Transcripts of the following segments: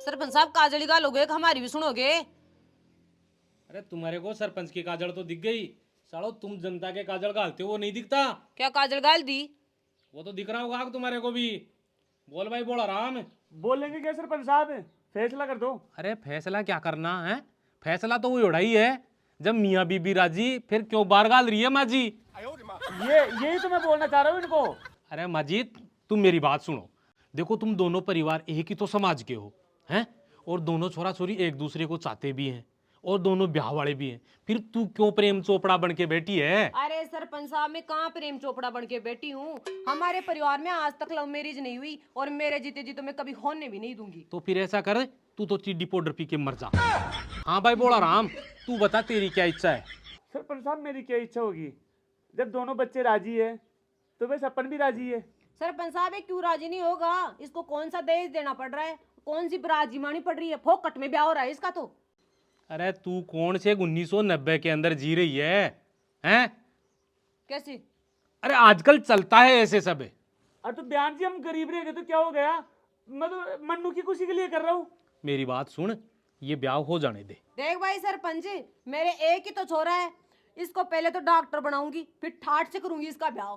सरपंच साहब काजल गालोगे हमारी भी सुनोगे? अरे तुम्हारे को सरपंच की काजल तो दिख गई, सालो तुम जनता के काजल घालते हो वो नहीं दिखता? क्या काजल गाल दी? वो तो दिख रहा होगा तुम्हारे को भी। बोल भाई, बोल आराम। बोलेंगे क्या सरपंच साहब, फैसला कर दो। अरे फैसला क्या करना है, फैसला तो वो उड़ाई है। जब मियाँ बीबी राजी फिर क्यों बार गाल रही है माँ जी? यही तो मैं बोलना चाह रहा हूँ इनको। अरे माजिद, तुम मेरी बात सुनो। देखो, तुम दोनों परिवार एक ही तो समाज के हो, हैं? और दोनों छोरा छोरी एक दूसरे को चाहते भी हैं और दोनों ब्याह वाले भी हैं। फिर तू क्यों प्रेम चोपड़ा बन के बैठी है? अरे सरपंच साहब, मैं कहाँ प्रेम चोपड़ा बन के बैठी हूँ? हमारे परिवार में आज तक लव मैरिज नहीं हुई और मेरे जीते जी तो मैं कभी होने भी नहीं दूंगी। तो फिर ऐसा कर, तू तो चिड्डी पाउडर पी के मर जा। हाँ भाई बोला राम, तू बता तेरी क्या इच्छा है? सरपंच साहब मेरी क्या इच्छा होगी, जब दोनों बच्चे राजी है तो वैसे अपन भी राजी है। सरपंच साहब, ये क्यों राजी नहीं होगा? इसको कौन सा दहेज देना पड़ रहा है? कौन सी बरात जिमानी पड़ रही है? फोकट में ब्याह हो रहा है इसका तो। अरे तू कौन से 1990 के अंदर जी रही है, हैं? कैसे? अरे आजकल चलता है ऐसे सब। अरे तो बयान जी हम गरीब रह गए तो क्या हो गया, मैं तो मन्नू की खुशी के लिए कर रहा हूँ। मेरी बात सुन, ये ब्याह हो जाने दे। देख भाई सरपंच जी, मेरे एक ही तो छोरा है, इसको पहले तो डॉक्टर बनाऊंगी फिर ठाट से करूंगी इसका ब्याह।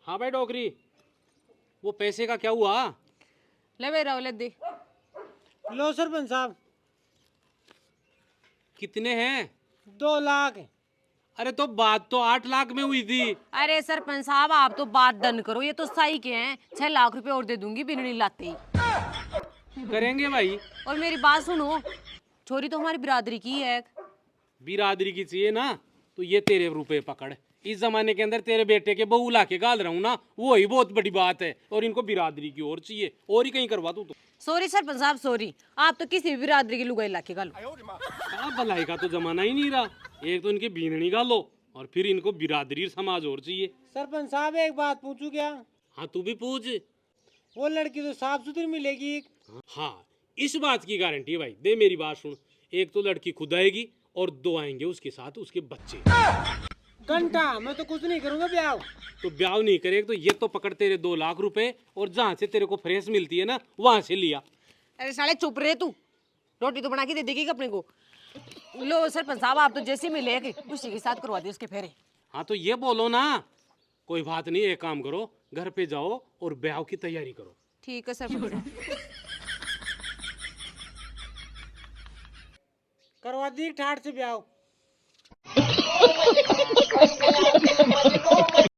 हाँ भाई डोकरी, वो पैसे का क्या हुआ? ले मेरा ले दे। लो सरपंच साहब, कितने हैं? 2 लाख। अरे तो बात तो 8 लाख में हुई थी। अरे सरपंच साहब, आप तो बात डन करो, ये तो सही के हैं। 6 लाख रुपए और दे दूंगी बिननी लाते ही। करेंगे भाई। और मेरी बात सुनो, छोरी तो हमारी बिरादरी की है। बिरादरी की चाहिए ना, तो ये तेरे रुपए पकड़। इस जमाने के अंदर तेरे बेटे के बहू ला के गाल रहा हूँ ना, वो ही बहुत बड़ी बात है। और इनको बिरादरी की और चाहिए, और ही कहीं करवा तू तो। सॉरी सरपंच साहब सॉरी, आप तो किसी भी बिरादरी की लुगाई लाके गालो। भलाई का तो जमाना ही नहीं रहा। एक तो इनकी बीननी गालो और फिर इनको बिरादरी समाज और चाहिए। सरपंच साहब एक बात पूछूं क्या? हाँ तू भी पूछ। वो लड़की तो साफ सुथरी मिलेगी? हाँ, इस बात की गारंटी है भाई। दे मेरी बात सुन, एक तो लड़की खुद आएगी और 2 आएंगे उसके साथ उसके बच्चे। घंटा मैं तो कुछ नहीं करूंगा ब्याह। तो ब्याह नहीं करेगा तो ये तो पकड़ तेरे 2 लाख रुपए, और जहाँ से तेरे को फ्रेश मिलती है ना वहां से लिया। अरे साले चुप रहे तू, रोटी तो बना के दे देगी अपने को। लो सरपंच साहब, आप तो जैसे मिले उसी के साथ करवा दिए उसके फेरे। हाँ तो ये बोलो ना, कोई बात नहीं, एक काम करो, घर पे जाओ और ब्याह की तैयारी करो। ठीक है सरपंच साहब। करवा दी ठाट से ब्याह।